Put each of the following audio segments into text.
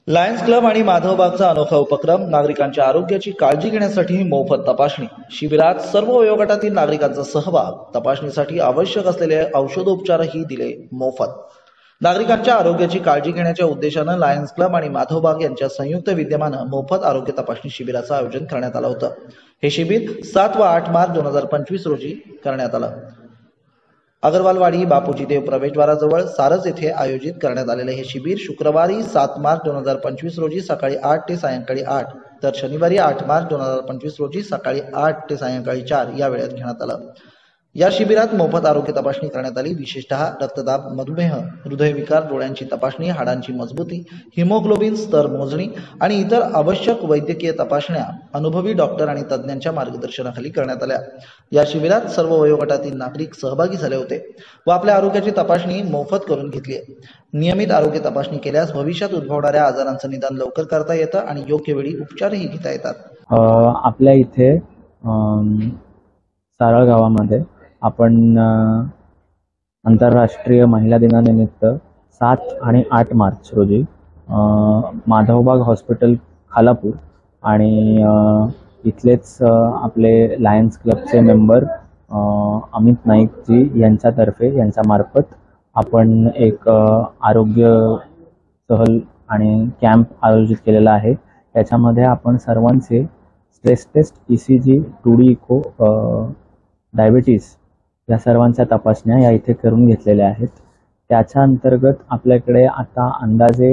Lions club आणि माधवबागचा अनोखा उपक्रम नागरिकांच्या आरोग्याची काळजी घेण्यासाठी मोफत तपासणी शिबिरात सर्व वयोगटातील नागरिकांचा सहभाग तपासणीसाठी आवश्यक असलेले औषधोपचारही दिले मोफत। नागरिकांच्या आरोग्याची काळजी घेण्याच्या उद्देशाने लायन्स क्लब आणि माधवबाग यांच्या संयुक्त विद्यमाने मोफत आरोग्य तपासणी शिबिराचं आयोजन करण्यात आलं होतं। हे शिबिर 7 व 8 मार्च 2025 रोजी करण्यात आलं। अगरवालवाडी बापूजी देव प्रवेशद्वाराजवळ सारस येथे आयोजित करण्यात आलेले हे शिबिर शुक्रवारी 7 मार्च 2025 रोजी सकाळी 8 ते सायंकाळी 8 तर शनिवारी 8 मार्च 2025 रोजी सकाळी 8 ते सायंकाळी 4 या वेळेत घेण्यात आलं। या शिबिरात मोफत आरोग्य तपासणी करण्यात आली। विशेषतः रक्तदाब, मधुमेह, हृदयविकार, डोळ्यांची तपासणी, हाडांची मजबूती, हिमोग्लोबिन स्तर मोजणी आणि इतर आवश्यक वैद्यकीय तपासण्या अनुभवी डॉक्टर आणि तज्ञांच्या मार्गदर्शनाखाली करण्यात आल्या। या शिबिरात सर्व वयोगटातील नागरिक सहभागी झाले होते व आपल्या आरोग्याची तपासणी मोफत करून घेतली आहे। नियमित आरोग्य तपासणी केल्यास भविष्यात उद्भवणाऱ्या आजारांचं निदान लवकर करता येतं आणि योग्य वेळी उपचारही घेता येतात। आपल्या इथे सारळ गावामध्ये आपण आंतरराष्ट्रीय महिला दिनानिमित्त 7 आणि 8 मार्च रोजी माधवबाग हॉस्पिटल खालापूर आणि इथलेच आपले लायन्स क्लबचे मेंबर अमित नाईक जी यांच्या मार्फत आपण एक आरोग्य सहल आणि कॅम्प आयोजित केलेला आहे। याच्यामध्ये आपण सर्वांचे stress test, ECG, 2D echo, diabetes या सर्वांच्या तपासण्या या इथे करून घेतलेल्या आहेत। त्याच्या अंतर्गत आपल्याकडे आता अंदाजे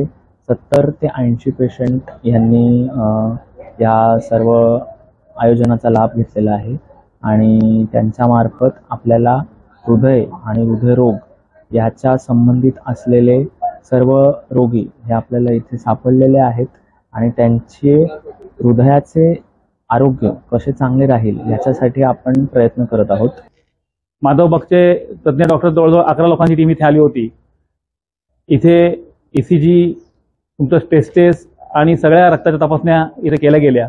70 ते 80 पेशंट यांनी या सर्व आयोजनाचा लाभ घेतलेला आहे आणि त्यांच्या मार्फत आपल्याला हृदय आणि हृदयरोग याच्या संबंधित असलेले सर्व रोगी हे आपल्याला इथे सापडलेले आहेत आणि त्यांचे हृदयाचे आरोग्य कसे चांगले राहील याच्यासाठी आपण प्रयत्न करत आहोत। माधवबागचे तज्ञ डॉक्टर जवळजवळ 11 लोकांची टीम इथे आली होती। इथे ECG, तुमचं टेस्ट आणि सगळ्या रक्ताच्या तपासण्या इथे केल्या गेल्या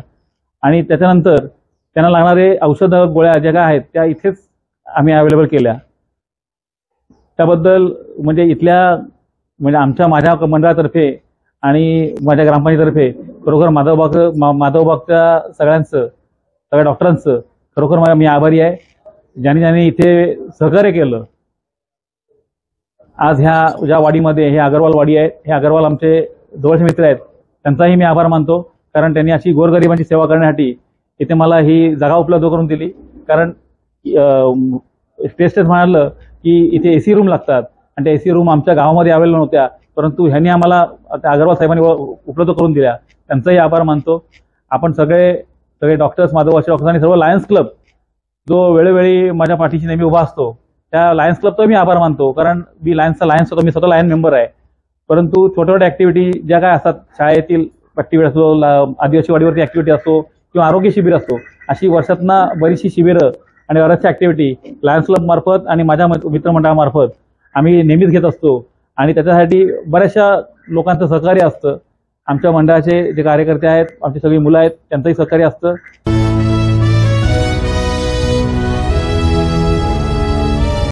आणि त्याच्यानंतर त्यांना लागणारे औषध गोळ्या ज्या काय आहेत त्या इथेच आम्ही अवेलेबल केल्या। त्याबद्दल म्हणजे माझ्या मंडळातर्फे आणि माझ्या ग्रामपंचायतीतर्फे खरोखर माधवबागच्या सगळ्या डॉक्टरांचं खरोखर मी आभारी आहे, ज्यांनी इथे सहकार्य केलं। आज ज्या वाडीमध्ये हे अगरवाल वाडी आहे, हे अगरवाल आमचे जवळचे मित्र आहेत, त्यांचाही मी आभार मानतो कारण त्यांनी अशी गोरगरिबांची सेवा करण्यासाठी इथे मला ही जागा उपलब्ध करून दिली। कारण टेस्ट म्हणालं की इथे AC रूम लागतात आणि त्या AC रूम आमच्या गावामध्ये अवेलेबल नव्हत्या, परंतु ह्यांनी आम्हाला अगरवाल साहेबांनी उपलब्ध करून दिल्या, त्यांचाही आभार मानतो। आपण सगळे डॉक्टर्स, माधवबागचे डॉक्टर्स आणि सर्व लायन्स क्लब जो वेळोवेळी माझ्या पाठीशी नेहमी उभा असतो, त्या लायन्स क्लबचा मी आभार मानतो कारण मी मी स्वतः लायन मेंबर आहे। परंतु छोट्या छोट्या ऍक्टिव्हिटी ज्या काय असतात, शाळेतील ऍक्टिव्हिटी असो, आदिवासी वाडीवरती ऍक्टिव्हिटी असो किंवा आरोग्य शिबिर असतो, अशी वर्षातनं बरीचशी शिबिरं आणि बऱ्याचशा ऍक्टिव्हिटी लायन्स क्लब मार्फत आणि माझ्या मित्रमंडळामार्फत आम्ही नेहमीच घेत असतो आणि त्याच्यासाठी बऱ्याचशा लोकांचं सहकार्य असतं। आमच्या मंडळाचे जे कार्यकर्ते आहेत, आमची सगळी मुलं आहेत, त्यांचंही सहकार्य असतं।